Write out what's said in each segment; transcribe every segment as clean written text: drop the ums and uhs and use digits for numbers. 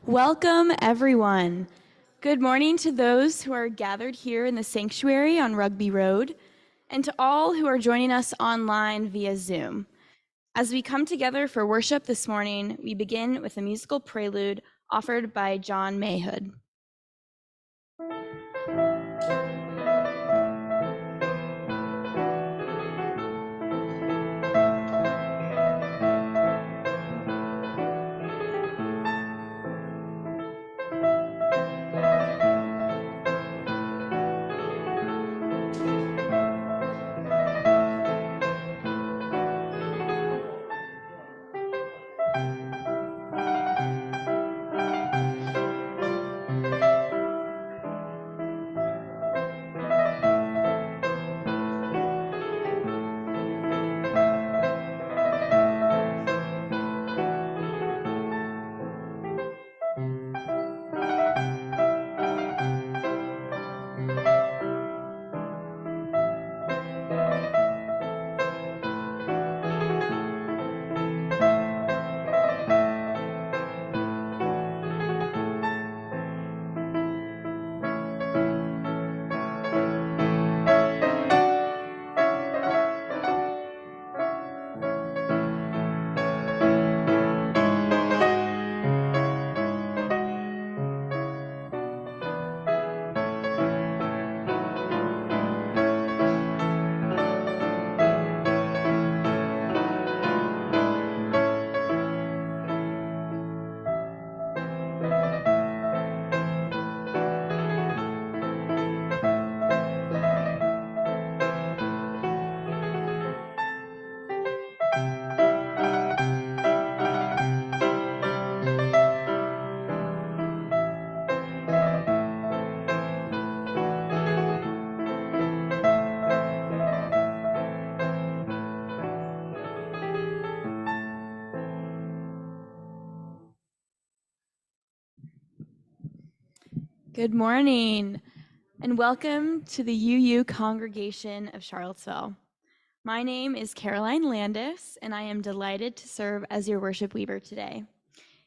Welcome, everyone. Good morning to those who are gathered here in the sanctuary on Rugby Road, and to all who are joining us online via Zoom. As we come together for worship this morning, we begin with a musical prelude offered by John Mayhood. Good morning, and welcome to the UU congregation of Charlottesville. My name is Caroline Landis, and I am delighted to serve as your worship leader today.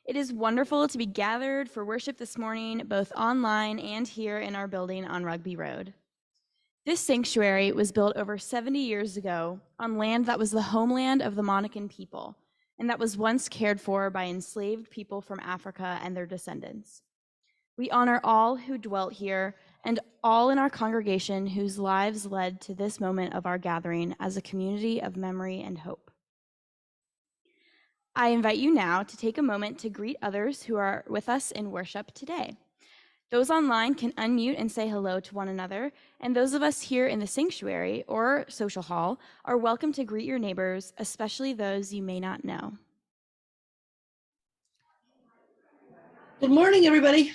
It is wonderful to be gathered for worship this morning, both online and here in our building on Rugby Road. This sanctuary was built over 70 years ago on land that was the homeland of the Monacan people, and that was once cared for by enslaved people from Africa and their descendants. We honor all who dwelt here and all in our congregation whose lives led to this moment of our gathering as a community of memory and hope. I invite you now to take a moment to greet others who are with us in worship today. Those online can unmute and say hello to one another, and those of us here in the sanctuary or social hall are welcome to greet your neighbors, especially those you may not know. Good morning, everybody.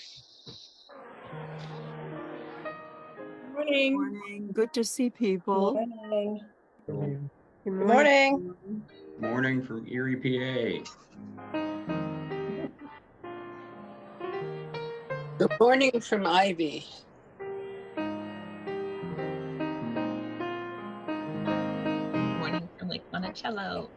Morning. Morning. Good to see people. Morning. Good morning. Morning from Erie, PA. Good morning from Ivy. Morning from Lake Monticello.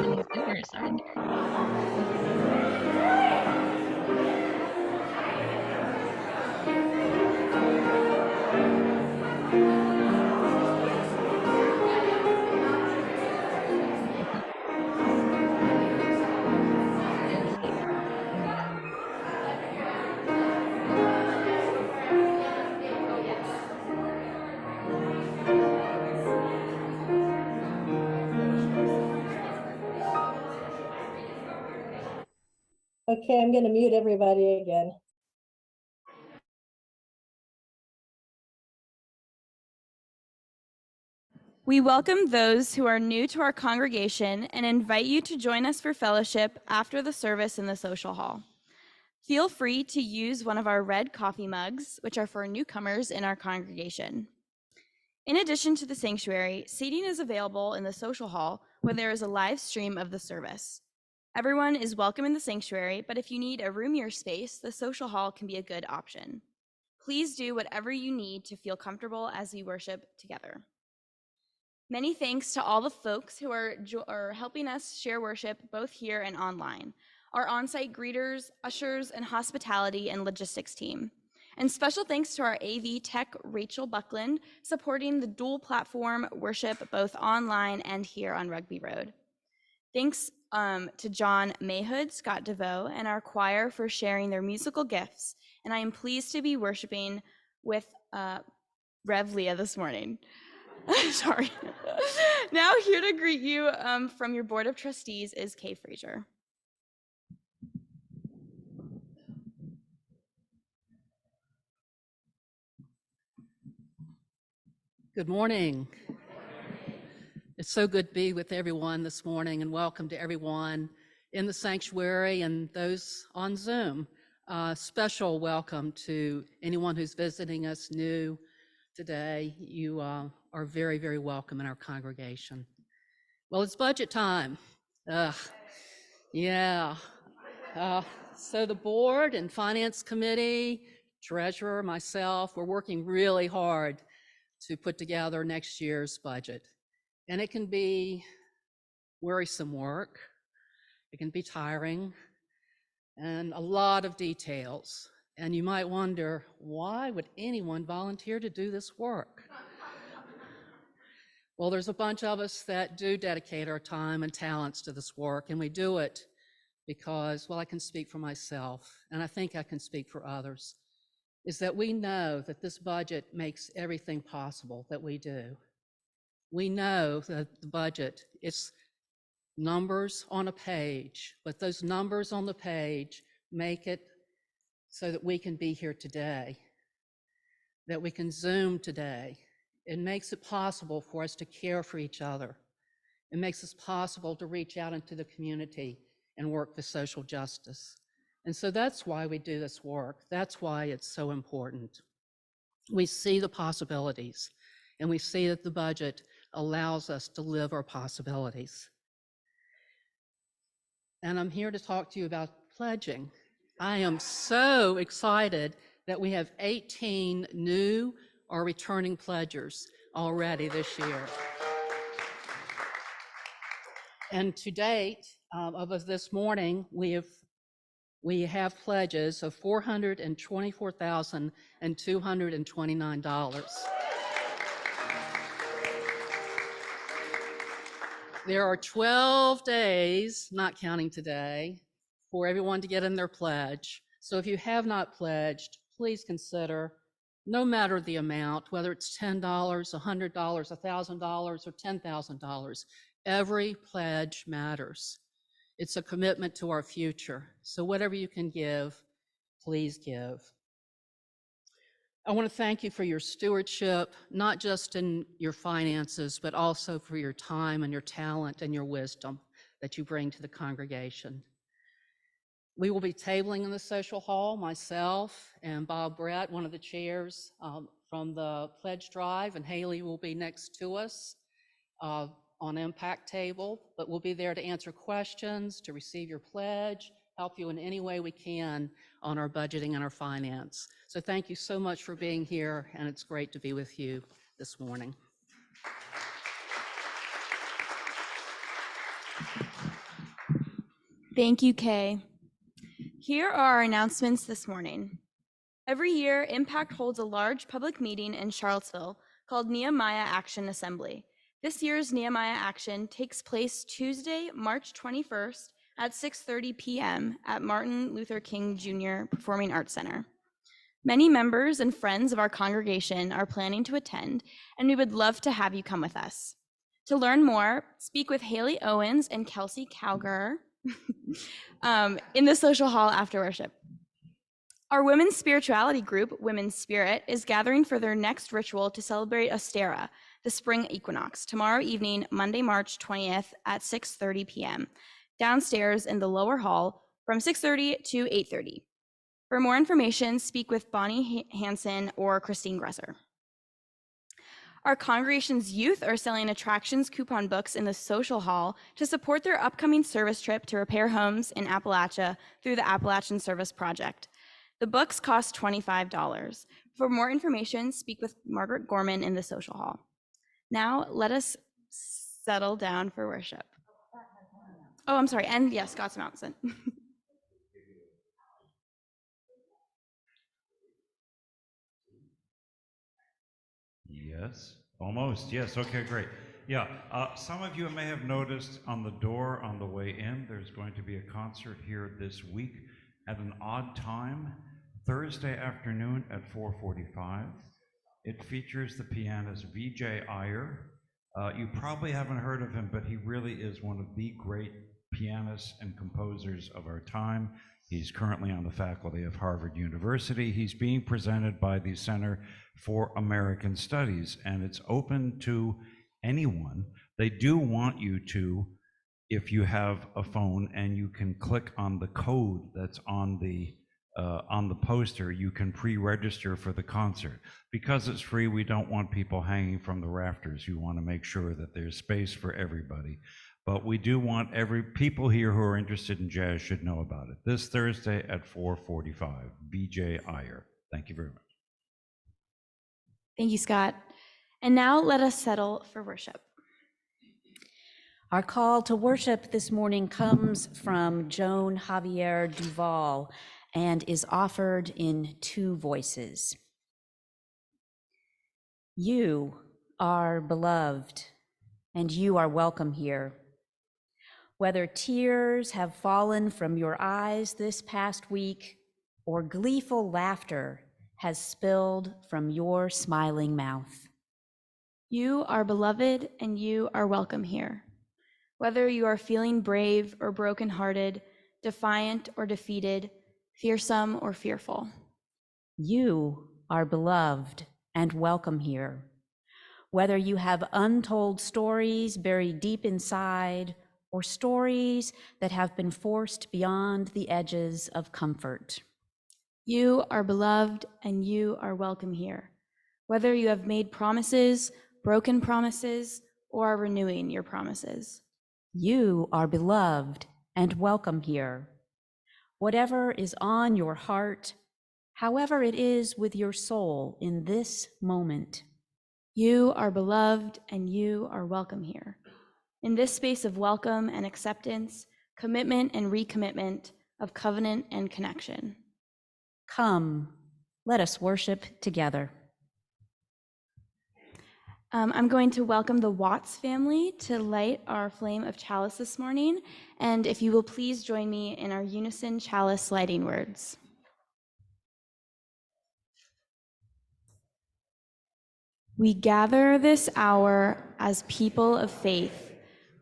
Many singers are there. Okay, I'm going to mute everybody again. We welcome those who are new to our congregation and invite you to join us for fellowship after the service in the social hall. Feel free to use one of our red coffee mugs, which are for newcomers in our congregation. In addition to the sanctuary, seating is available in the social hall where there is a live stream of the service. Everyone is welcome in the sanctuary, but if you need a roomier space, the social hall can be a good option. Please do whatever you need to feel comfortable as we worship together. Many thanks to all the folks who are helping us share worship both here and online. Our on-site greeters, ushers, and hospitality and logistics team. And special thanks to our AV tech, Rachel Buckland, supporting the dual platform worship both online and here on Rugby Road. Thanks to John Mayhood, Scott DeVoe, and our choir for sharing their musical gifts. And I am pleased to be worshiping with Rev Leia this morning. Sorry. Now here to greet you from your Board of Trustees is Kay Frazier. Good morning. It's so good to be with everyone this morning, and welcome to everyone in the sanctuary and those on Zoom. Special welcome to anyone who's visiting us new today. You are very, very welcome in our congregation. Well, it's budget time. Yeah. So the board and finance committee, treasurer, myself, we're working really hard to put together next year's budget. And it can be wearisome work. It can be tiring and a lot of details. And you might wonder, why would anyone volunteer to do this work? Well, there's a bunch of us that do dedicate our time and talents to this work, and we do it because, well, I can speak for myself, and I think I can speak for others, is that we know that this budget makes everything possible that we do. We know that the budget, it's numbers on a page, but those numbers on the page make it so that we can be here today, that we can Zoom today. It makes it possible for us to care for each other. It makes it possible to reach out into the community and work for social justice. And so that's why we do this work. That's why it's so important. We see the possibilities, and we see that the budget allows us to live our possibilities. And I'm here to talk to you about pledging. I am so excited that we have 18 new or returning pledgers already this year. And to date, of this morning, we have pledges of $424,229. There are 12 days, not counting today, for everyone to get in their pledge. So if you have not pledged, please consider, no matter the amount, whether it's $10, $100, $1,000, or $10,000, every pledge matters. It's a commitment to our future. So whatever you can give, please give. I want to thank you for your stewardship, not just in your finances, but also for your time and your talent and your wisdom that you bring to the congregation. We will be tabling in the social hall, myself and Bob Brett, one of the chairs from the pledge drive, and Haley will be next to us on impact table, but we'll be there to answer questions, to receive your pledge, help you in any way we can on our budgeting and our finance. So thank you so much for being here, and it's great to be with you this morning. Thank you, Kay. Here are our announcements this morning. Every year, Impact holds a large public meeting in Charlottesville called Nehemiah Action Assembly. This year's Nehemiah Action takes place Tuesday, March 21st at 6:30 p.m. at Martin Luther King Jr. Performing Arts Center. Many members and friends of our congregation are planning to attend, and we would love to have you come with us. To learn more, speak with Haley Owens and Kelsey Cowger in the social hall after worship. Our women's spirituality group, Women's Spirit, is gathering for their next ritual to celebrate Ostara, the spring equinox, tomorrow evening, Monday, March 20th at 6:30 p.m., downstairs in the lower hall from 6:30 to 8:30. For more information, speak with Bonnie Hansen or Christine Gresser. Our congregation's youth are selling attractions coupon books in the social hall to support their upcoming service trip to repair homes in Appalachia through the Appalachian Service Project. The books cost $25. For more information, speak with Margaret Gorman in the social hall. Now, let us settle down for worship. Oh, I'm sorry, and yes, Scott's announcement. Yes, almost. Yes, okay, great. Yeah, some of you may have noticed on the door on the way in, there's going to be a concert here this week at an odd time, Thursday afternoon at 4:45. It features the pianist V.J. Iyer. You probably haven't heard of him, but he really is one of the great pianists and composers of our time. He's currently on the faculty of Harvard University. He's being presented by the Center for American Studies, and it's open to anyone. They do want you to, if you have a phone and you can click on the code that's on the poster, you can pre-register for the concert. Because it's free, we don't want people hanging from the rafters. You want to make sure that there's space for everybody. But we do want people here who are interested in jazz should know about it. This Thursday at 4:45, B.J. Iyer. Thank you very much. Thank you, Scott. And now let us settle for worship. Our call to worship this morning comes from Joan Javier Duval and is offered in two voices. You are beloved, and you are welcome here. Whether tears have fallen from your eyes this past week or gleeful laughter has spilled from your smiling mouth. You are beloved, and you are welcome here. Whether you are feeling brave or brokenhearted, defiant or defeated, fearsome or fearful. You are beloved and welcome here. Whether you have untold stories buried deep inside or stories that have been forced beyond the edges of comfort. You are beloved, and you are welcome here. Whether you have made promises, broken promises, or are renewing your promises. You are beloved and welcome here. Whatever is on your heart, however it is with your soul in this moment. You are beloved, and you are welcome here. In this space of welcome and acceptance, commitment and recommitment, of covenant and connection. Come, let us worship together. I'm going to welcome the Watts family to light our flame of chalice this morning. And if you will please join me in our unison chalice lighting words. We gather this hour as people of faith,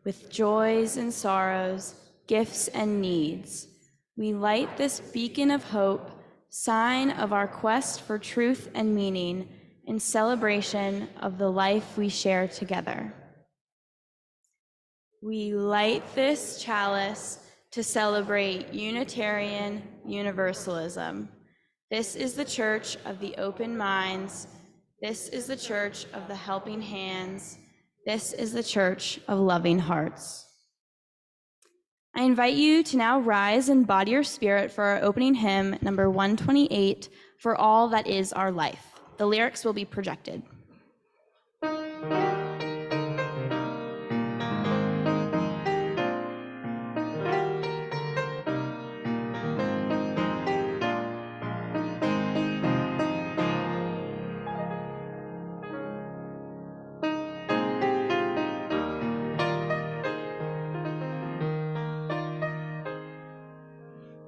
with joys and sorrows, gifts and needs. We light this beacon of hope, sign of our quest for truth and meaning, in celebration of the life we share together. We light this chalice to celebrate Unitarian Universalism. This is the church of the open minds. This is the church of the helping hands. This is the church of loving hearts. I invite you to now rise and body your spirit for our opening hymn, number 128, For All That Is Our Life. The lyrics will be projected.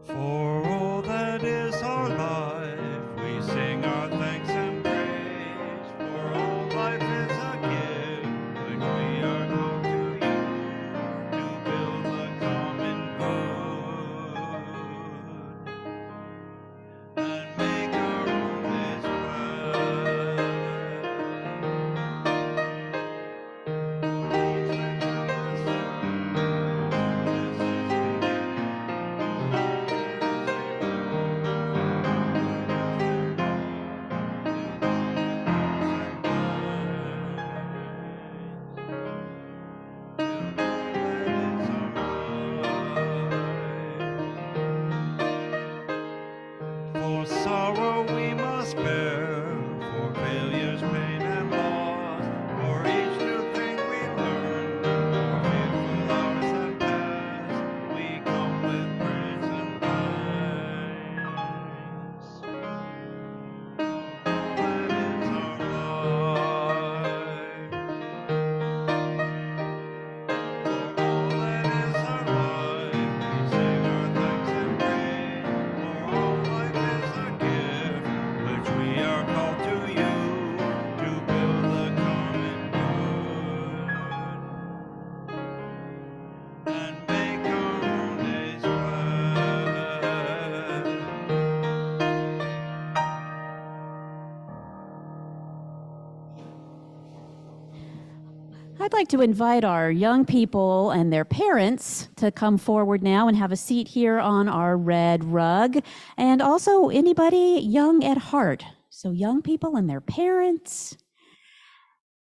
For all that is our life, we sing our thanks and praise. For spare for failures, pain, and loss, for each new thing we learn, for faithful hours that pass, we come with praise and thanks. That is our life. For all that is our life, we sing our thanks and praise. For all life is a gift, which we are called to use to build the common good and make our own days glad. I'd like to invite our young people and their parents to come forward now and have a seat here on our red rug, and also anybody young at heart. So young people and their parents,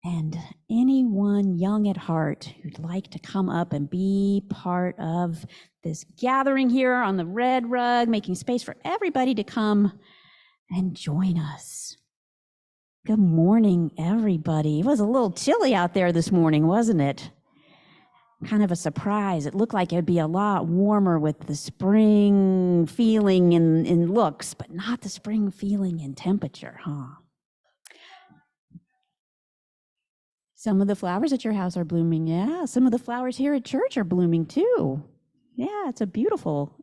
and anyone young at heart who'd like to come up and be part of this gathering here on the red rug, making space for everybody to come and join us. Good morning, everybody. It was a little chilly out there this morning, wasn't it? Kind of a surprise. It looked like it'd be a lot warmer with the spring feeling in looks, but not the spring feeling in temperature, huh? Some of the flowers at your house are blooming, yeah. Some of the flowers here at church are blooming too. Yeah, it's a beautiful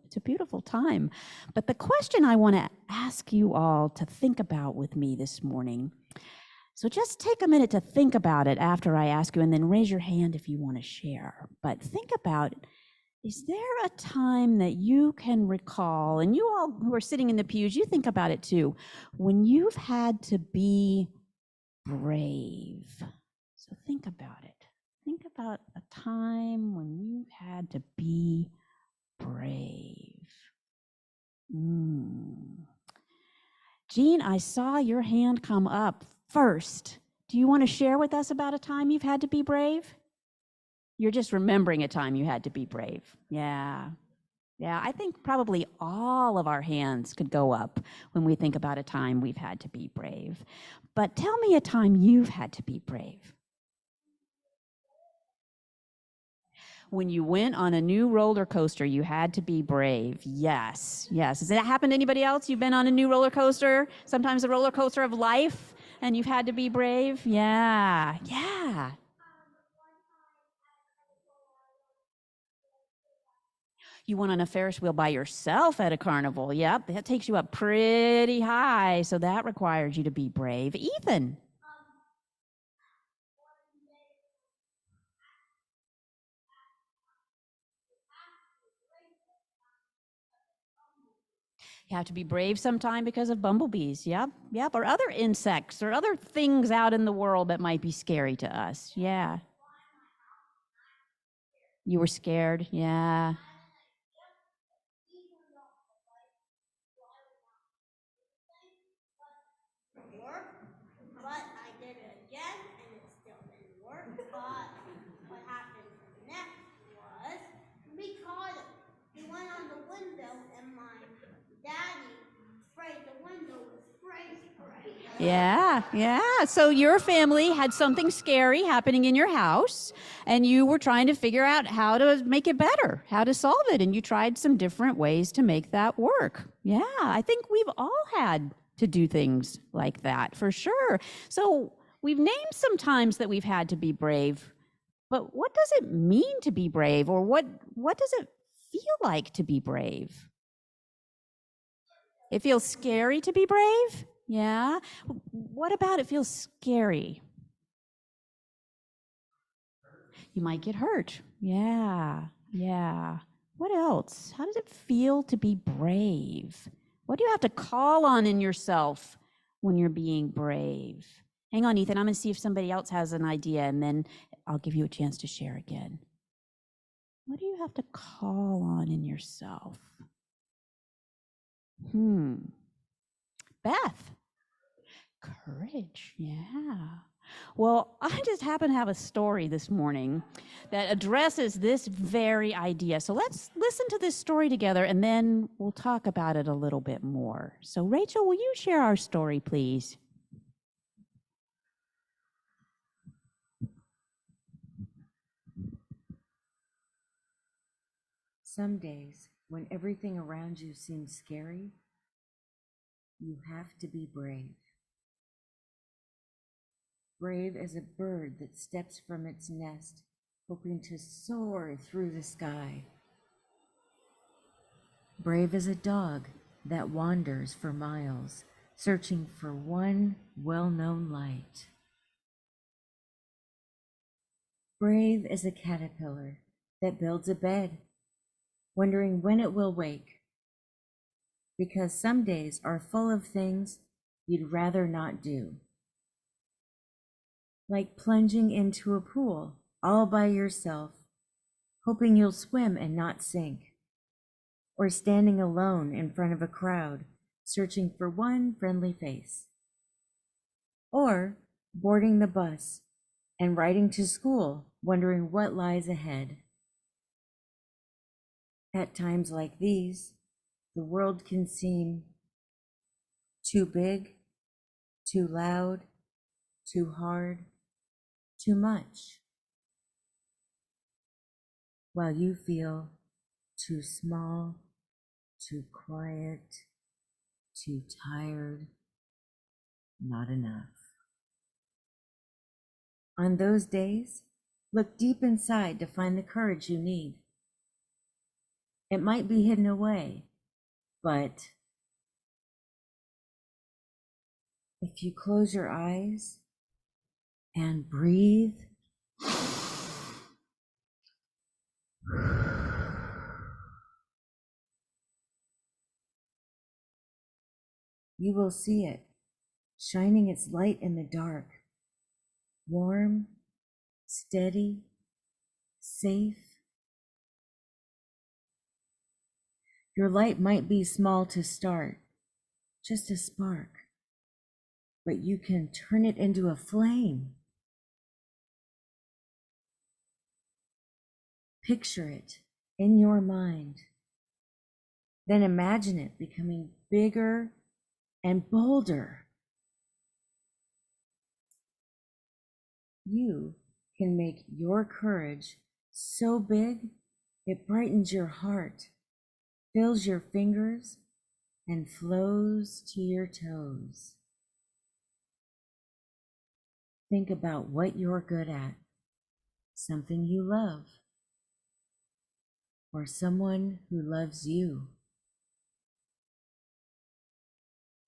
time. But the question I want to ask you all to think about with me this morning, so just take a minute to think about it after I ask you, and then raise your hand if you want to share. But think about, is there a time that you can recall, and you all who are sitting in the pews, you think about it too, when you've had to be brave? So think about it. Think about a time when you've had to be brave. Jean, I saw your hand come up first. Do you want to share with us about a time you've had to be brave? You're just remembering a time you had to be brave. Yeah, I think probably all of our hands could go up when we think about a time we've had to be brave. But tell me a time you've had to be brave. When you went on a new roller coaster, you had to be brave. Yes. Has that happened to anybody else? You've been on a new roller coaster, sometimes a roller coaster of life, and you've had to be brave? Yeah. You went on a Ferris wheel by yourself at a carnival. Yep, that takes you up pretty high, so that requires you to be brave. Ethan. You have to be brave sometime because of bumblebees. Yep. Or other insects or other things out in the world that might be scary to us. Yeah. You were scared. Yeah. But I did it again and it still didn't work. But what happened next was we caught him. He went on the window and my daddy sprayed the window with spray. Yeah. So your family had something scary happening in your house, and you were trying to figure out how to make it better, how to solve it, and you tried some different ways to make that work. Yeah, I think we've all had to do things like that, for sure. So we've named some times that we've had to be brave, but what does it mean to be brave, or what does it feel like to be brave? It feels scary to be brave? Yeah. What about it feels scary? You might get hurt. Yeah. What else? How does it feel to be brave? What do you have to call on in yourself when you're being brave? Hang on, Ethan. I'm going to see if somebody else has an idea, and then I'll give you a chance to share again. What do you have to call on in yourself? Beth. Courage, yeah. Well, I just happen to have a story this morning that addresses this very idea. So let's listen to this story together and then we'll talk about it a little bit more. So, Rachel, will you share our story, please? Some days, when everything around you seems scary, you have to be brave. Brave as a bird that steps from its nest, hoping to soar through the sky. Brave as a dog that wanders for miles, searching for one well-known light. Brave as a caterpillar that builds a bed, wondering when it will wake. Because some days are full of things you'd rather not do. Like plunging into a pool all by yourself, hoping you'll swim and not sink. Or standing alone in front of a crowd, searching for one friendly face. Or boarding the bus and riding to school, wondering what lies ahead. At times like these, the world can seem too big, too loud, too hard, too much. While you feel too small, too quiet, too tired, not enough. On those days, look deep inside to find the courage you need. It might be hidden away, but if you close your eyes and breathe, you will see it, shining its light in the dark, warm, steady, safe. Your light might be small to start, just a spark, but you can turn it into a flame. Picture it in your mind. Then imagine it becoming bigger and bolder. You can make your courage so big it brightens your heart, fills your fingers, and flows to your toes. Think about what you're good at, something you love, or someone who loves you.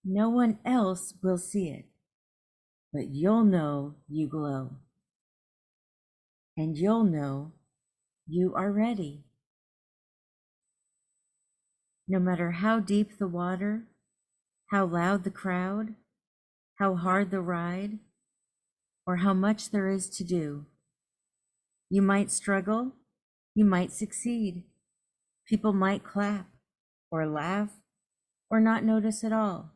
No one else will see it, but you'll know you glow. And you'll know you are ready. No matter how deep the water, how loud the crowd, how hard the ride, or how much there is to do. You might struggle, you might succeed. People might clap, or laugh, or not notice at all.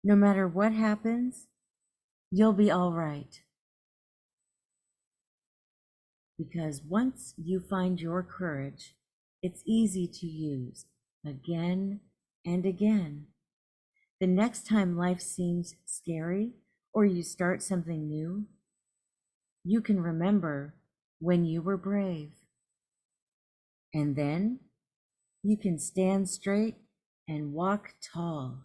No matter what happens, you'll be all right. Because once you find your courage, it's easy to use again and again. The next time life seems scary or you start something new, you can remember when you were brave. And then you can stand straight and walk tall,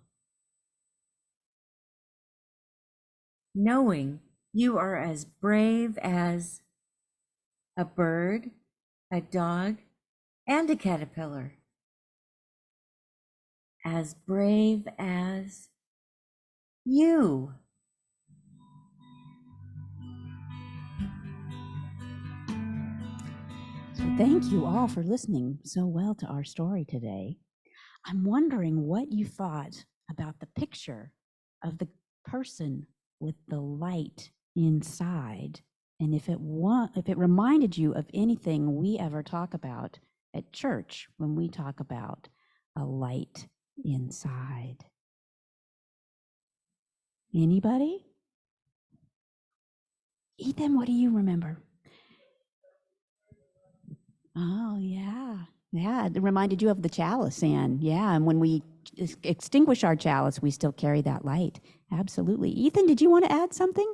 knowing you are as brave as a bird, a dog, and a caterpillar. As brave as you. So thank you all for listening so well to our story today. I'm wondering what you thought about the picture of the person with the light inside, and if it reminded you of anything we ever talk about at church when we talk about a light inside. Anybody? Ethan, what do you remember? Oh, yeah. Yeah, it reminded you of the chalice, Anne. Yeah, and when we extinguish our chalice, we still carry that light. Absolutely. Ethan, did you want to add something?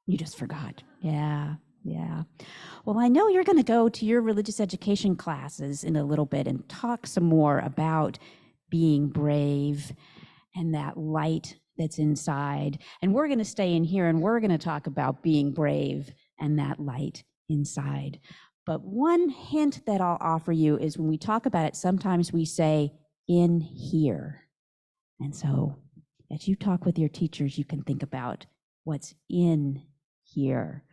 You just forgot. Yeah, yeah. Well, I know you're going to go to your religious education classes in a little bit and talk some more about being brave and that light that's inside. And we're going to stay in here and we're going to talk about being brave and that light inside. But one hint that I'll offer you is when we talk about it, sometimes we say in here. And so as you talk with your teachers, you can think about what's in here.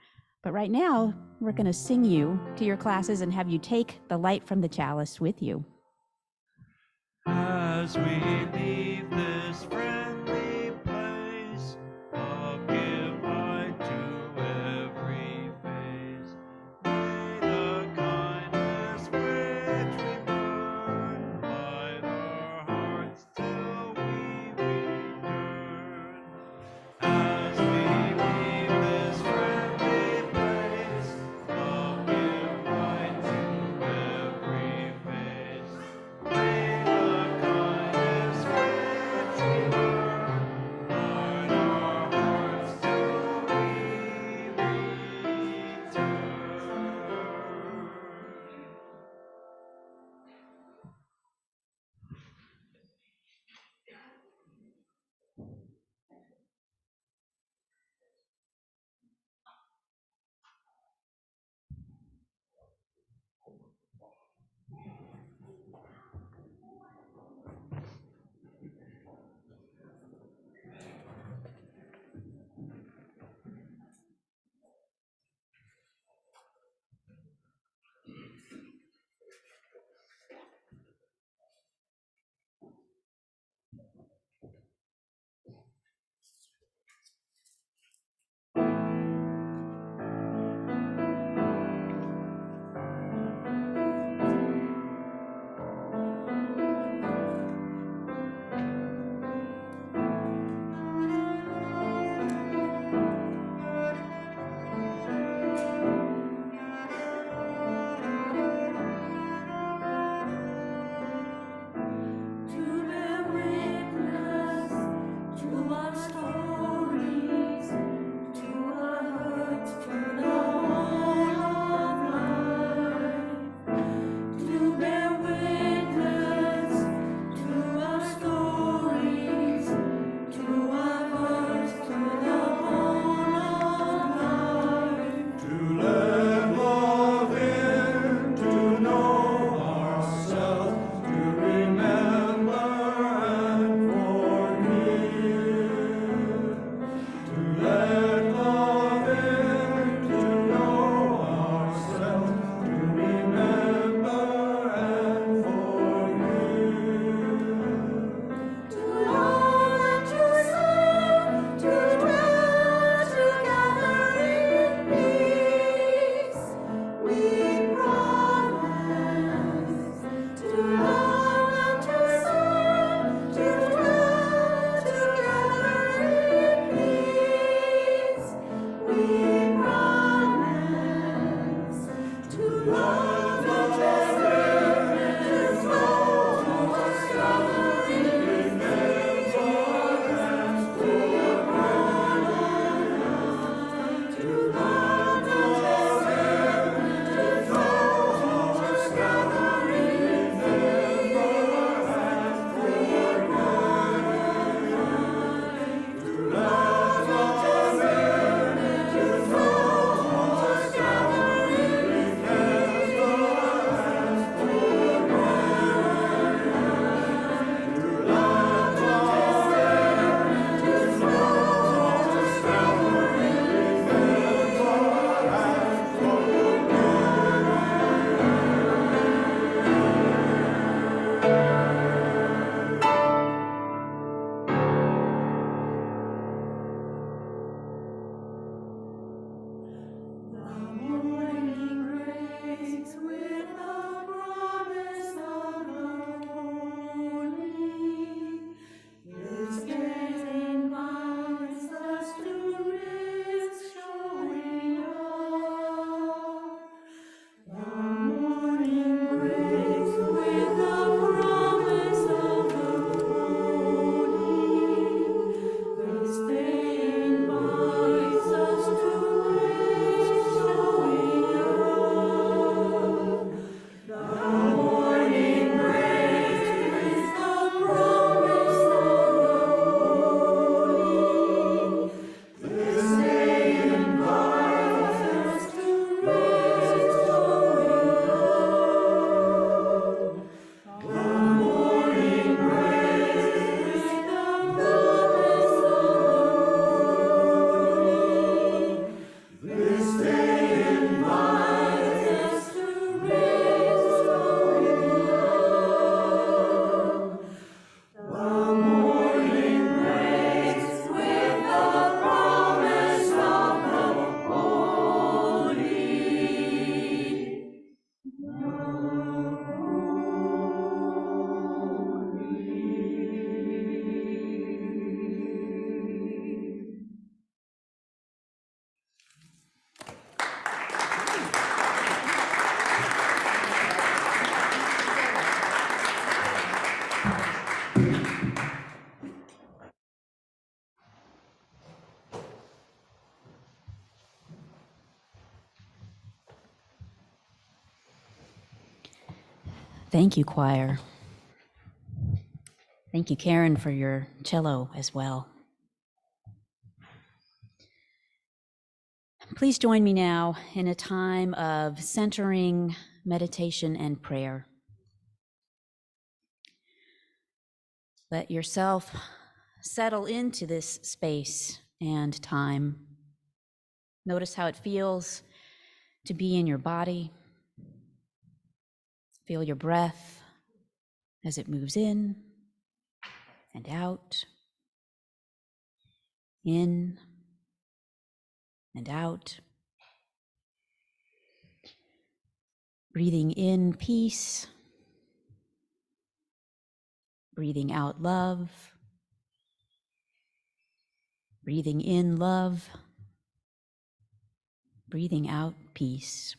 But right now, we're going to sing you to your classes and have you take the light from the chalice with you. As we leave this friendly place, love give light to every face. May the kindness which we learn light our hearts till we return. As we leave this friendly place, love give light to every face. May the kindness which Thank you, choir. Thank you, Karen, for your cello as well. Please join me now in a time of centering, meditation, and prayer. Let yourself settle into this space and time. Notice how it feels to be in your body. Feel your breath as it moves in and out, in and out. Breathing in peace, breathing out love, breathing in love, breathing out peace.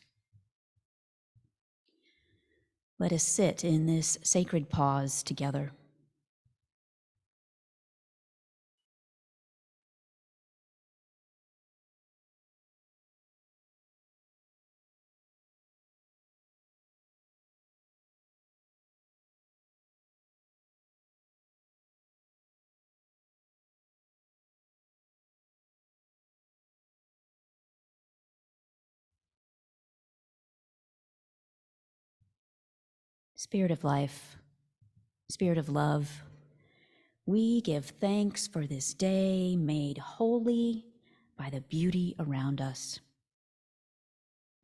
Let us sit in this sacred pause together. Spirit of life, Spirit of love, we give thanks for this day made holy by the beauty around us.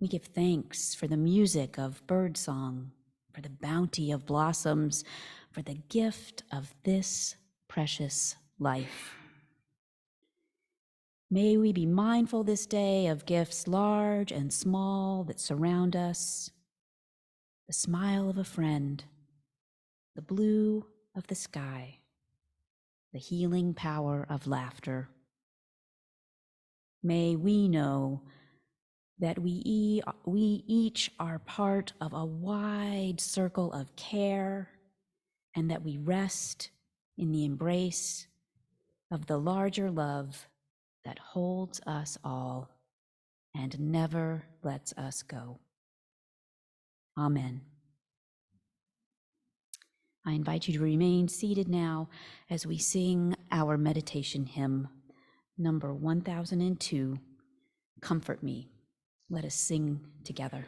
We give thanks for the music of birdsong, for the bounty of blossoms, for the gift of this precious life. May we be mindful this day of gifts large and small that surround us, the smile of a friend, the blue of the sky, the healing power of laughter. May we know that we each are part of a wide circle of care, and that we rest in the embrace of the larger love that holds us all and never lets us go. Amen. I invite you to remain seated now as we sing our meditation hymn, number 1002, Comfort Me. Let us sing together.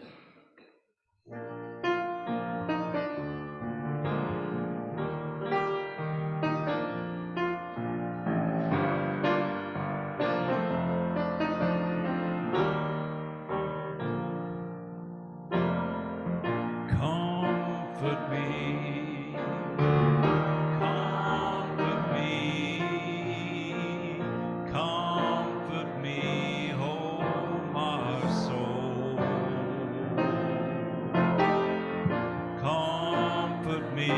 Comfort me, comfort me, comfort me, oh my soul. Comfort me,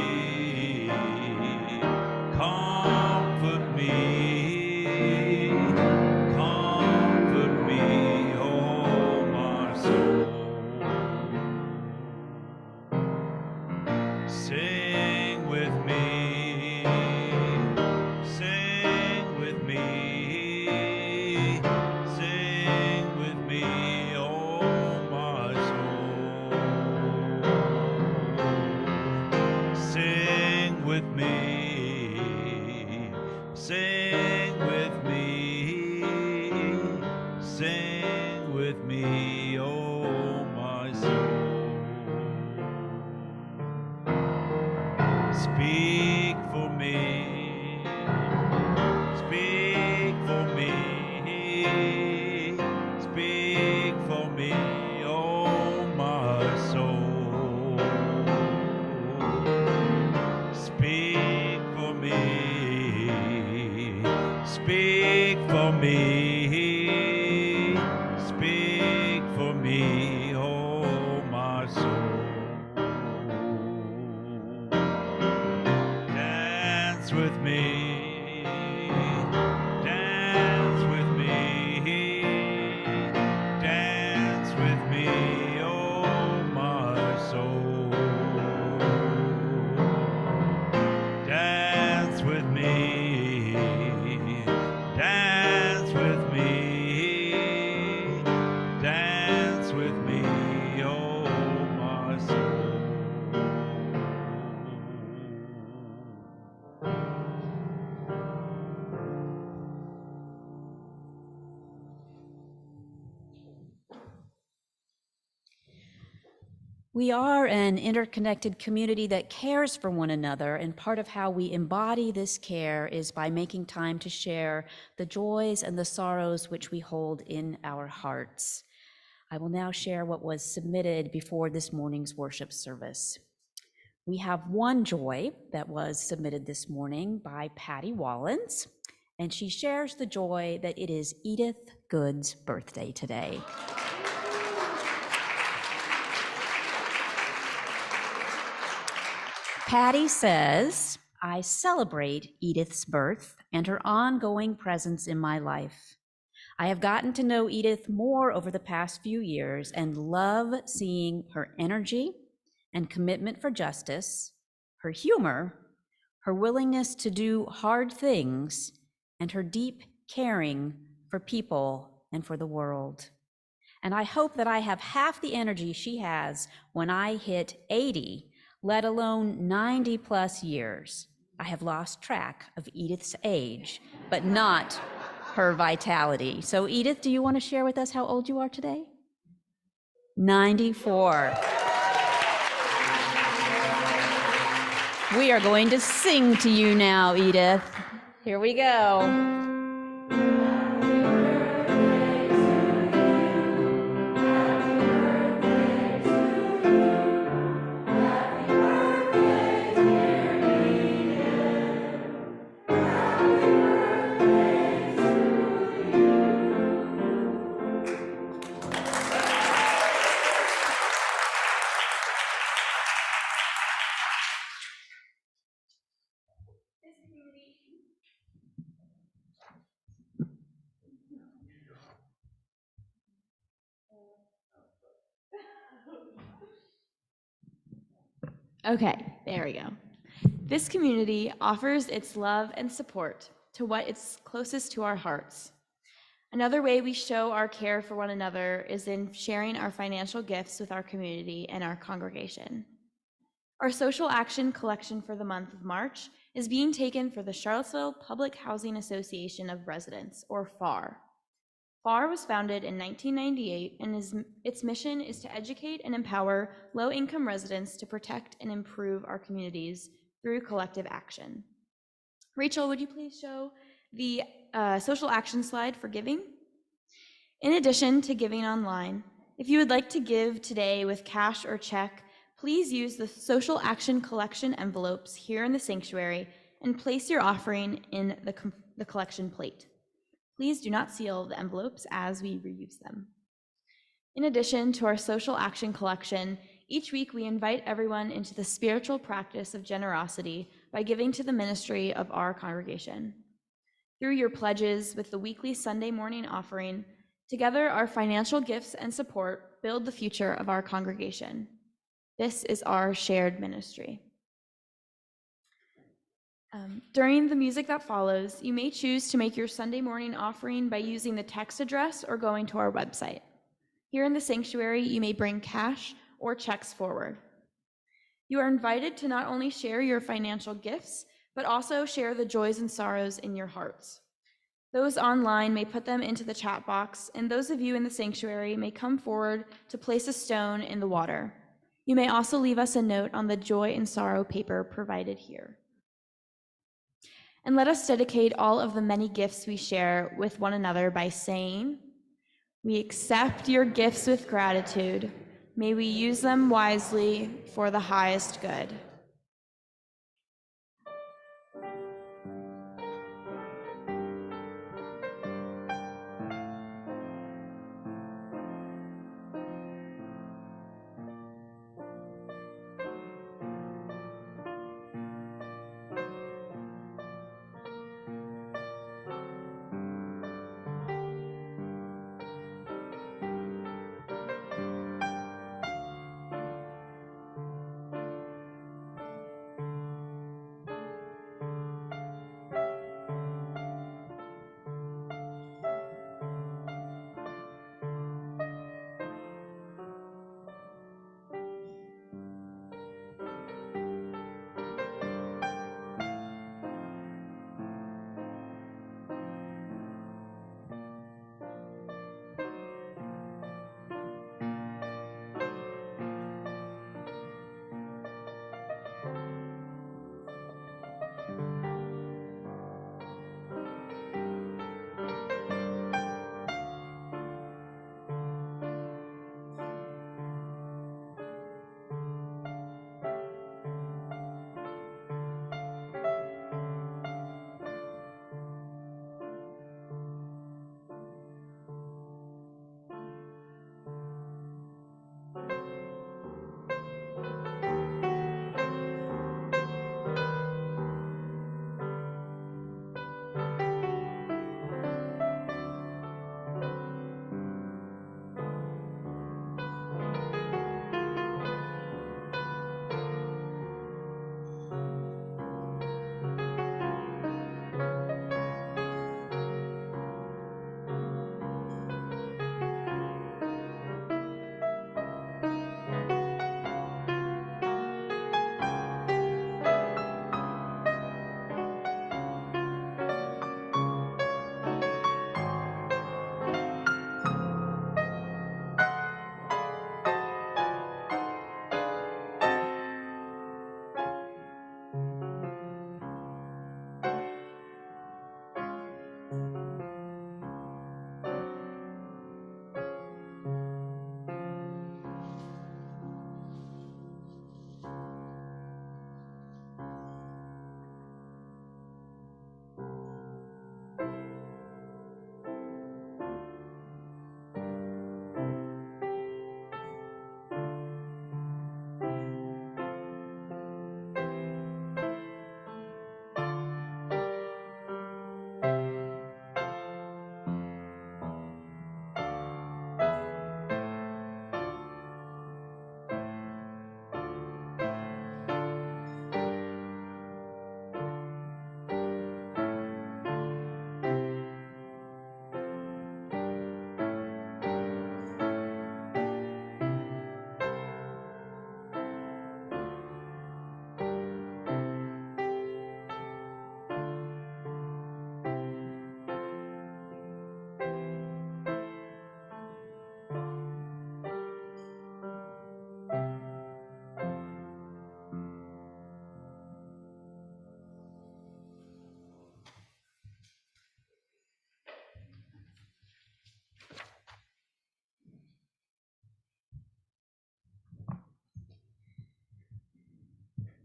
comfort me, comfort me, oh my soul. Sing with me, sing with me, sing with me, oh my soul. Sing with me, sing with me, sing with me, oh my soul. Speak for me, speak for me, speak for me, oh my soul. Speak for me, speak for me, speak for me, oh my soul. Dance with me, dance with me, dance with me, oh my soul. Dance with me, dance with me, dance with me, oh my soul. We are an interconnected community that cares for one another, and part of how we embody this care is by making time to share the joys and the sorrows which we hold in our hearts. I will now share what was submitted before this morning's worship service. We have one joy that was submitted this morning by Patty Wallens, and she shares the joy that it is Edith Good's birthday today. Patty says, I celebrate Edith's birth and her ongoing presence in my life. I have gotten to know Edith more over the past few years and love seeing her energy and commitment for justice, her humor, her willingness to do hard things, and her deep caring for people and for the world. And I hope that I have half the energy she has when I hit 80, let alone 90 plus years. I have lost track of Edith's age, but not her vitality. So Edith, do you want to share with us how old you are today? 94. We are going to sing to you now, Edith. Here we go. Okay, there we go. This community offers its love and support to what is closest to our hearts. Another way we show our care for one another is in sharing our financial gifts with our community and our congregation. Our social action collection for the month of March is being taken for the Charlottesville Public Housing Association of Residents, or FAR. FAR was founded in 1998, and its mission is to educate and empower low-income residents to protect and improve our communities through collective action. Rachel, would you please show the social action slide for giving? In addition to giving online, if you would like to give today with cash or check, please use the social action collection envelopes here in the sanctuary and place your offering in the collection plate. Please do not seal the envelopes as we reuse them. In addition to our social action collection, each week we invite everyone into the spiritual practice of generosity by giving to the ministry of our congregation. Through your pledges with the weekly Sunday morning offering, together our financial gifts and support build the future of our congregation. This is our shared ministry. During the music that follows, you may choose to make your Sunday morning offering by using the text address or going to our website. Here in the sanctuary, you may bring cash or checks forward. You are invited to not only share your financial gifts, but also share the joys and sorrows in your hearts. Those online may put them into the chat box, and those of you in the sanctuary may come forward to place a stone in the water. You may also leave us a note on the joy and sorrow paper provided here. And let us dedicate all of the many gifts we share with one another by saying, we accept your gifts with gratitude. May we use them wisely for the highest good.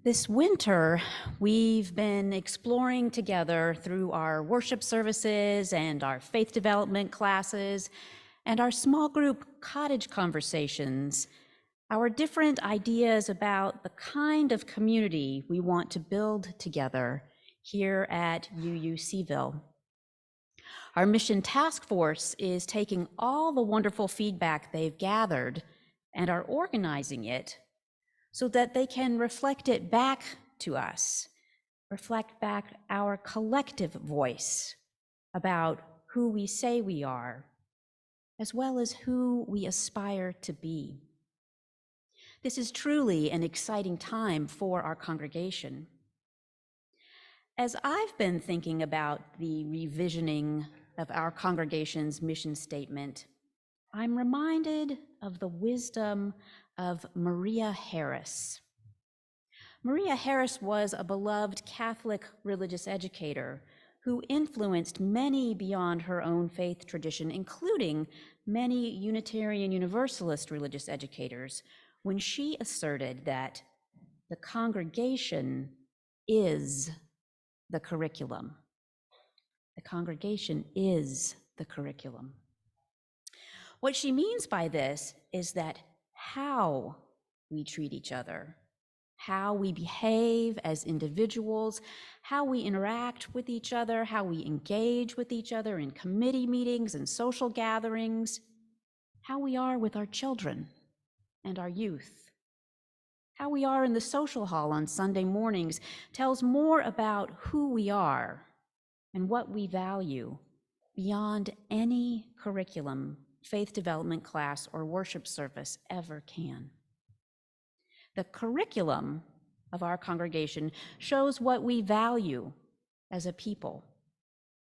This winter, we've been exploring together through our worship services and our faith development classes and our small group cottage conversations, our different ideas about the kind of community we want to build together here at UU Seville. Our mission task force is taking all the wonderful feedback they've gathered and are organizing it so that they can reflect it back to us, reflect back our collective voice about who we say we are, as well as who we aspire to be. This is truly an exciting time for our congregation. As I've been thinking about the revisioning of our congregation's mission statement, I'm reminded of the wisdom of Maria Harris. Maria Harris was a beloved Catholic religious educator who influenced many beyond her own faith tradition, including many Unitarian Universalist religious educators, when she asserted that the congregation is the curriculum. The congregation is the curriculum. What she means by this is that how we treat each other, how we behave as individuals, how we interact with each other, how we engage with each other in committee meetings and social gatherings, how we are with our children and our youth, how we are in the social hall on Sunday mornings tells more about who we are and what we value beyond any curriculum, faith development class, or worship service ever can. The curriculum of our congregation shows what we value as a people,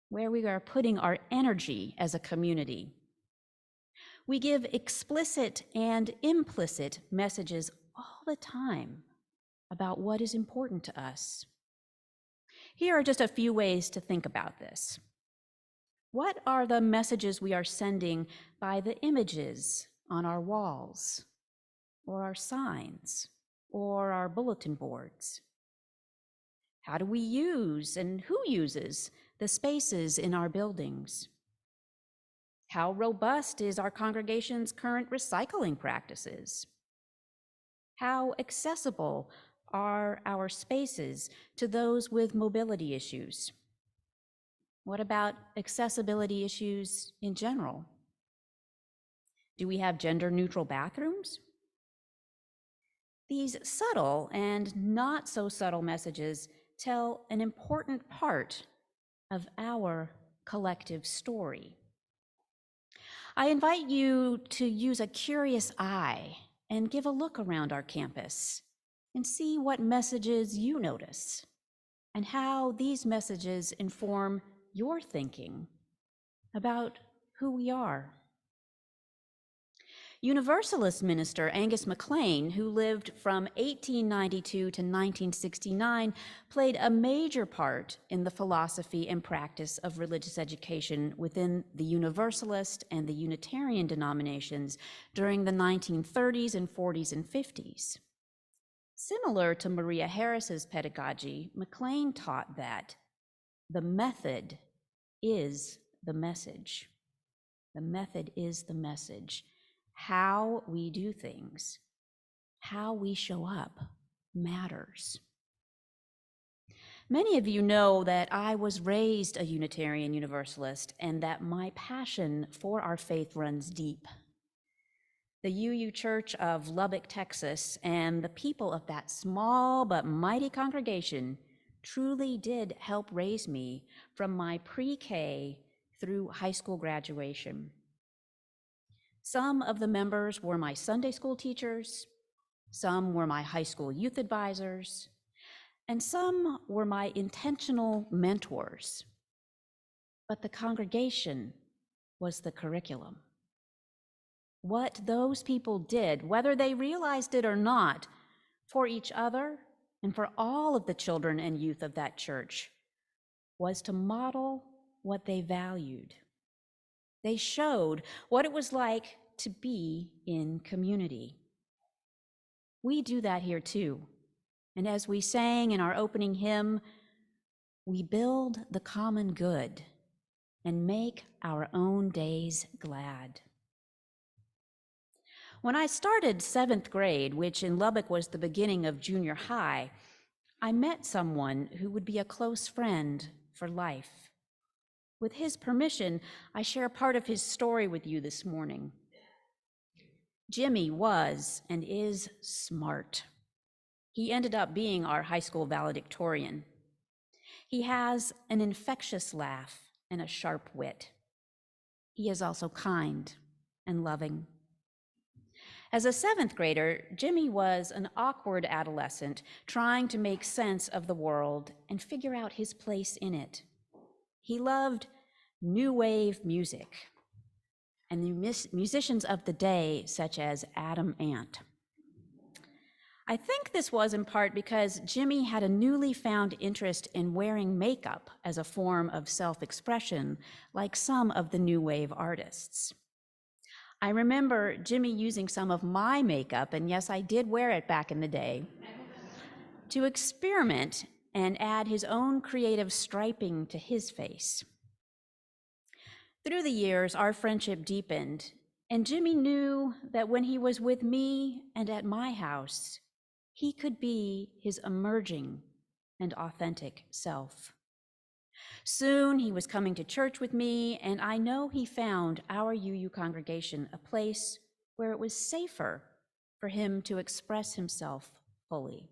where we are putting our energy as a community. We give explicit and implicit messages all the time about what is important to us. Here are just a few ways to think about this. What are the messages we are sending by the images on our walls, or our signs, or our bulletin boards? How do we use and who uses the spaces in our buildings? How robust is our congregation's current recycling practices? How accessible are our spaces to those with mobility issues? What about accessibility issues in general? Do we have gender-neutral bathrooms? These subtle and not so subtle messages tell an important part of our collective story. I invite you to use a curious eye and give a look around our campus and see what messages you notice and how these messages inform your thinking about who we are. Universalist minister Angus MacLean, who lived from 1892 to 1969, played a major part in the philosophy and practice of religious education within the Universalist and the Unitarian denominations during the 1930s and 40s and 50s. Similar to Maria Harris's pedagogy, MacLean taught that the method is the message. The method is the message. How we do things, how we show up matters. Many of you know that I was raised a Unitarian Universalist and that my passion for our faith runs deep. The UU Church of Lubbock, Texas, and the people of that small but mighty congregation truly did help raise me from my pre-K through high school graduation. Some of the members were my Sunday school teachers, some were my high school youth advisors, and some were my intentional mentors. But the congregation was the curriculum. What those people did, whether they realized it or not, for each other and for all of the children and youth of that church, was to model what they valued. They showed what it was like to be in community. We do that here too. And as we sang in our opening hymn, we build the common good and make our own days glad. When I started 7th grade, which in Lubbock was the beginning of junior high, I met someone who would be a close friend for life. With his permission, I share part of his story with you this morning. Jimmy was and is smart. He ended up being our high school valedictorian. He has an infectious laugh and a sharp wit. He is also kind and loving. As a 7th grader, Jimmy was an awkward adolescent trying to make sense of the world and figure out his place in it. He loved new wave music and the musicians of the day, such as Adam Ant. I think this was in part because Jimmy had a newly found interest in wearing makeup as a form of self-expression, like some of the new wave artists. I remember Jimmy using some of my makeup, and yes, I did wear it back in the day, to experiment and add his own creative striping to his face. Through the years, our friendship deepened, and Jimmy knew that when he was with me and at my house, he could be his emerging and authentic self. Soon he was coming to church with me, and I know he found our UU congregation a place where it was safer for him to express himself fully.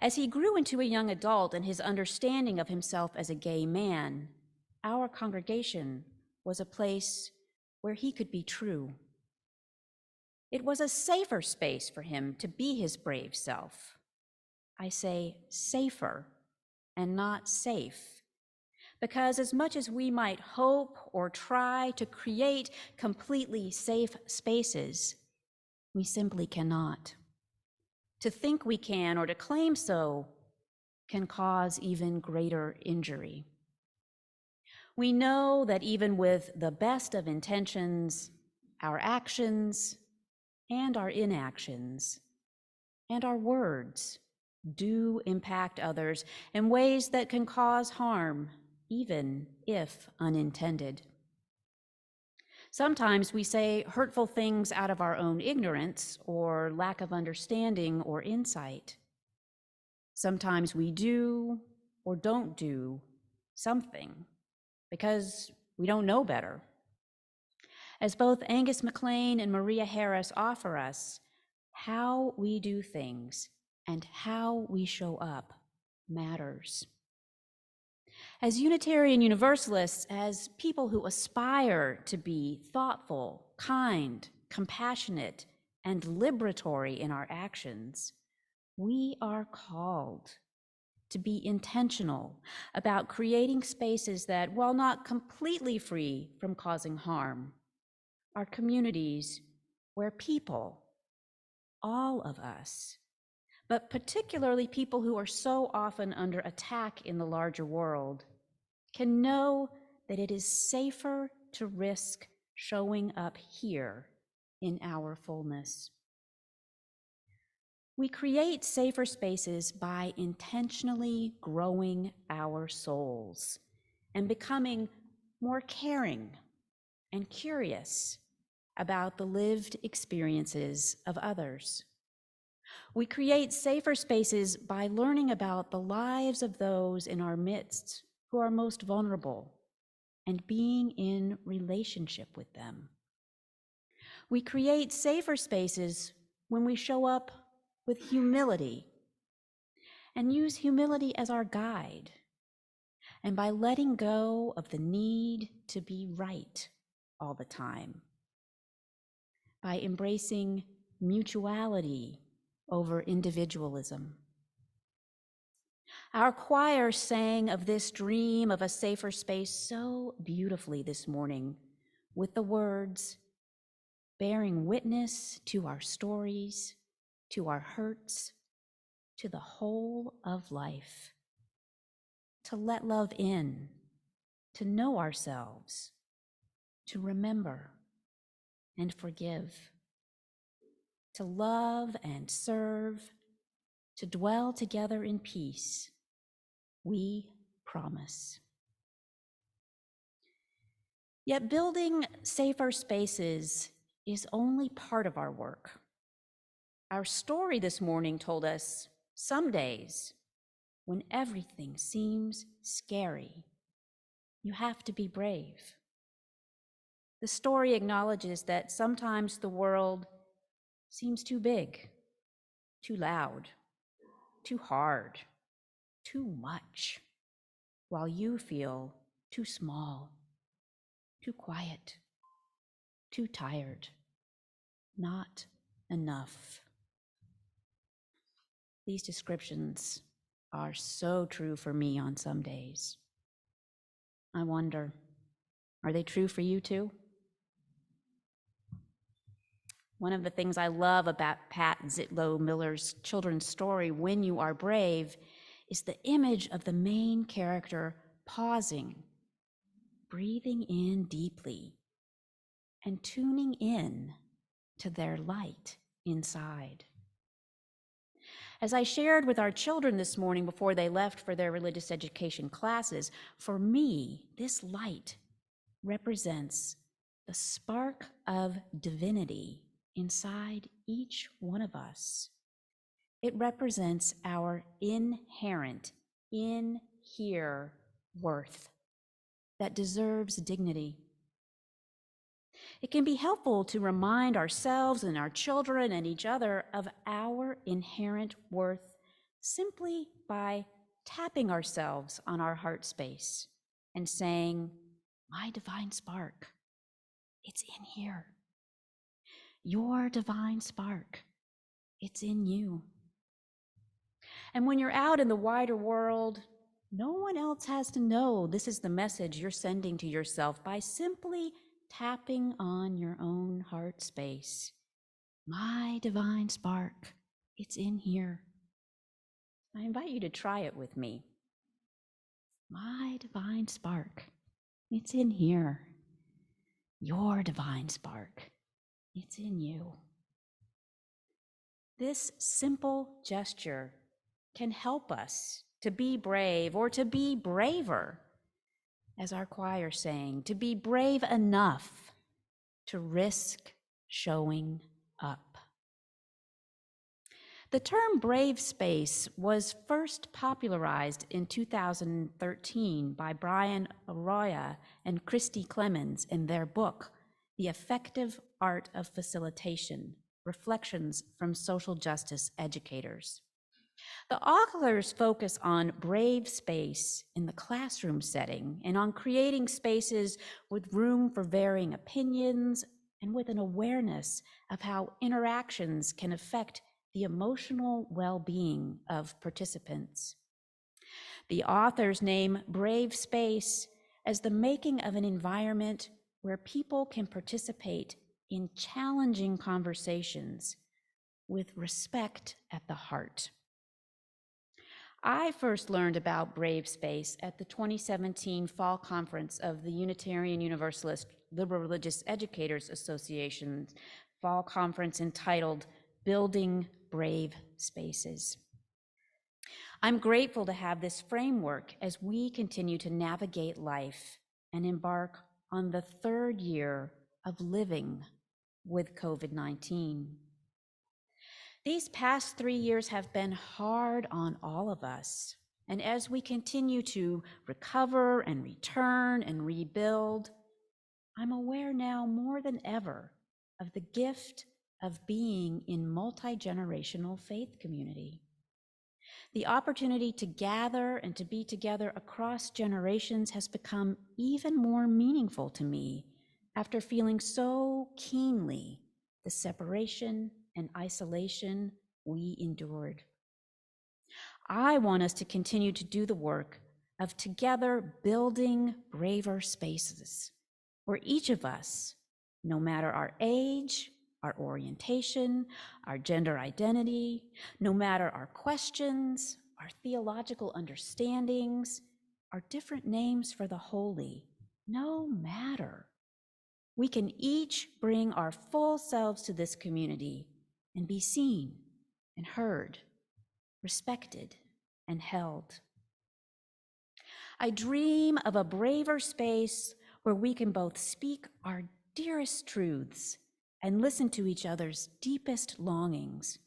As he grew into a young adult and his understanding of himself as a gay man, our congregation was a place where he could be true. It was a safer space for him to be his brave self. I say safer and not safe, because as much as we might hope or try to create completely safe spaces, we simply cannot. To think we can or to claim so can cause even greater injury. We know that even with the best of intentions, our actions and our inactions and our words do impact others in ways that can cause harm, even if unintended. Sometimes we say hurtful things out of our own ignorance or lack of understanding or insight. Sometimes we do or don't do something because we don't know better. As both Angus MacLean and Maria Harris offer us, how we do things and how we show up matters. As Unitarian Universalists, as people who aspire to be thoughtful, kind, compassionate, and liberatory in our actions, we are called to be intentional about creating spaces that, while not completely free from causing harm, are communities where people, all of us, but particularly people who are so often under attack in the larger world, can know that it is safer to risk showing up here in our fullness. We create safer spaces by intentionally growing our souls and becoming more caring and curious about the lived experiences of others. We create safer spaces by learning about the lives of those in our midst who are most vulnerable and being in relationship with them. We create safer spaces when we show up with humility and use humility as our guide, and by letting go of the need to be right all the time, by embracing mutuality over individualism. Our choir sang of this dream of a safer space so beautifully this morning with the words, bearing witness to our stories, to our hurts, to the whole of life, to let love in, to know ourselves, to remember and forgive, to love and serve, to dwell together in peace. We promise. Yet building safer spaces is only part of our work. Our story this morning told us some days when everything seems scary, you have to be brave. The story acknowledges that sometimes the world seems too big, too loud, too hard, too much, while you feel too small, too quiet, too tired, not enough. These descriptions are so true for me on some days. I wonder, are they true for you too? One of the things I love about Pat Zietlow Miller's children's story, When You Are Brave, is the image of the main character pausing, breathing in deeply, and tuning in to their light inside. As I shared with our children this morning before they left for their religious education classes, for me, this light represents the spark of divinity inside each one of us. It represents our inherent, in here worth that deserves dignity. It can be helpful to remind ourselves and our children and each other of our inherent worth simply by tapping ourselves on our heart space and saying, my divine spark, it's in here. Your divine spark, it's in you. And when you're out in the wider world, no one else has to know this is the message you're sending to yourself by simply tapping on your own heart space. My divine spark, it's in here. I invite you to try it with me. My divine spark, it's in here. Your divine spark, it's in you. This simple gesture can help us to be brave or to be braver, as our choir sang, to be brave enough to risk showing up. The term brave space was first popularized in 2013 by Brian Arroyo and Christy Clemens in their book, The Effective Art of Facilitation, Reflections from Social Justice Educators. The authors focus on brave space in the classroom setting and on creating spaces with room for varying opinions and with an awareness of how interactions can affect the emotional well-being of participants. The authors name brave space as the making of an environment where people can participate in challenging conversations with respect at the heart. I first learned about brave space at the 2017 fall conference of the Unitarian Universalist Liberal Religious Educators Association's fall conference entitled Building Brave Spaces. I'm grateful to have this framework as we continue to navigate life and embark on the third year of living with COVID-19. These past 3 years have been hard on all of us, and as we continue to recover and return and rebuild, I'm aware now more than ever of the gift of being in multi-generational faith community. The opportunity to gather and to be together across generations has become even more meaningful to me after feeling so keenly the separation and isolation we endured. I want us to continue to do the work of together building braver spaces where each of us, no matter our age, our orientation, our gender identity, no matter our questions, our theological understandings, our different names for the holy, no matter, we can each bring our full selves to this community and be seen and heard respected, and held. I dream of a braver space where we can both speak our dearest truths and listen to each other's deepest longings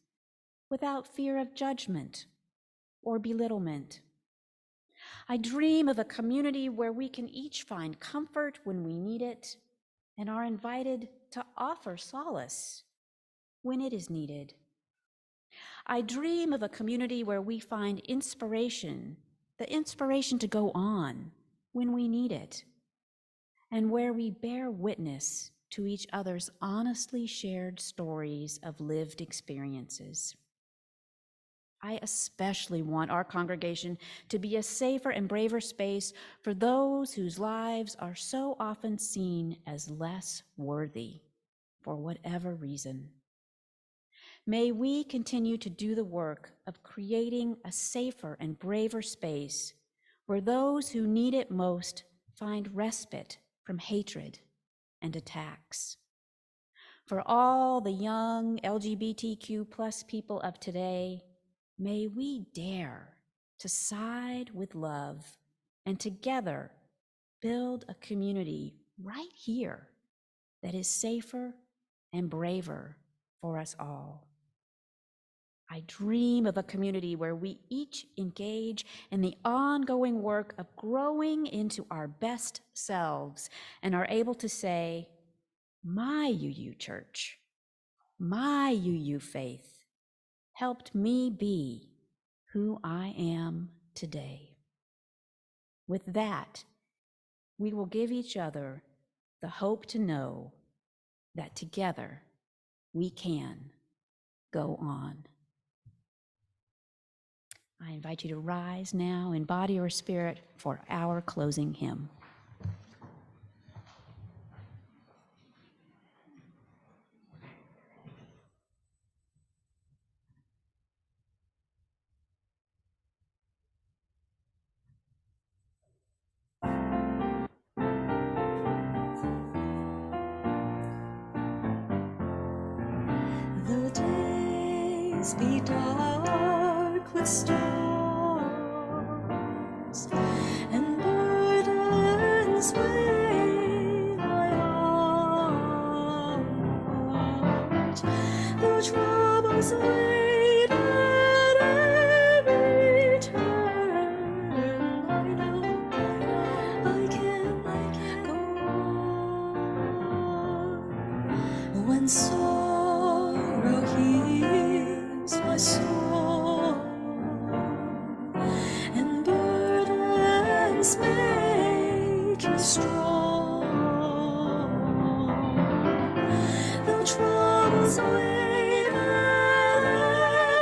without fear of judgment or belittlement. I dream of a community where we can each find comfort when we need it and are invited to offer solace when it is needed. I dream of a community where we find inspiration, the inspiration to go on when we need it, and where we bear witness to each other's honestly shared stories of lived experiences. I especially want our congregation to be a safer and braver space for those whose lives are so often seen as less worthy for whatever reason. May we continue to do the work of creating a safer and braver space where those who need it most find respite from hatred and attacks. For all the young LGBTQ plus people of today, may we dare to side with love and together build a community right here that is safer and braver for us all. I dream of a community where we each engage in the ongoing work of growing into our best selves and are able to say, my UU church, my UU faith helped me be who I am today. With that, we will give each other the hope to know that together we can go on. I invite you to rise now in body or spirit for our closing hymn. Though days be dark with storms and burdens weigh my heart, though troubles wait at every turn, I know I can go on. When sorrow heaves my soul and burdens make me strong, though troubles wait at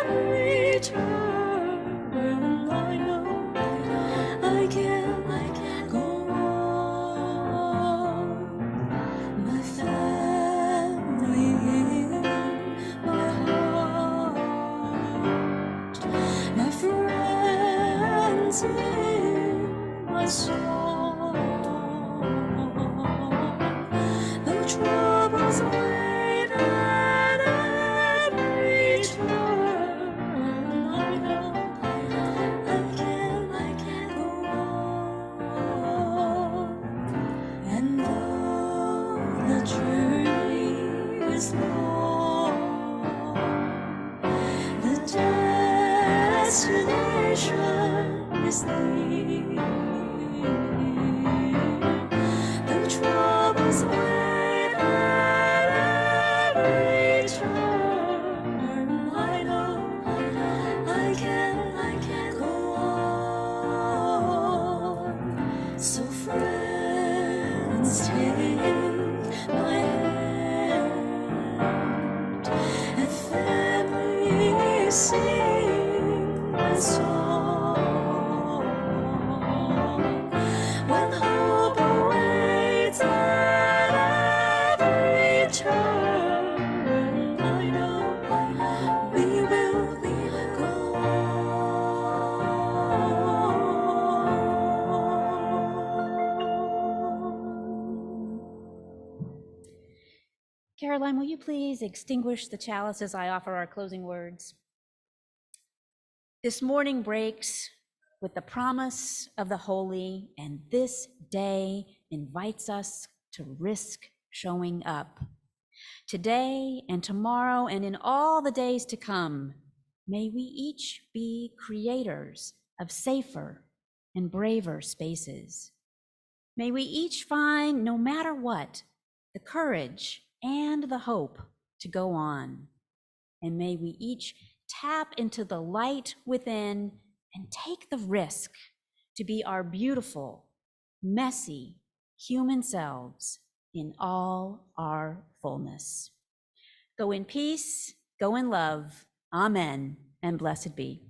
every turn, I know I can go on. My family in my heart, my friends in my soul, though troubles wait at every turn, I know I can go on. And though the journey is long, the destination is near. Though troubles wait at every turn, I know I can go on. So friends, take my hand, and family sing my song. When hope awaits at every turn, I know we will go on. Caroline, will you please extinguish the chalice as I offer our closing words? This morning breaks with the promise of the holy, and this day invites us to risk showing up. Today and tomorrow and in all the days to come, may we each be creators of safer and braver spaces. May we each find, no matter what, the courage and the hope to go on. And may we each tap into the light within and take the risk to be our beautiful, messy, human selves in all our fullness. Go in peace, go in love. Amen, and blessed be.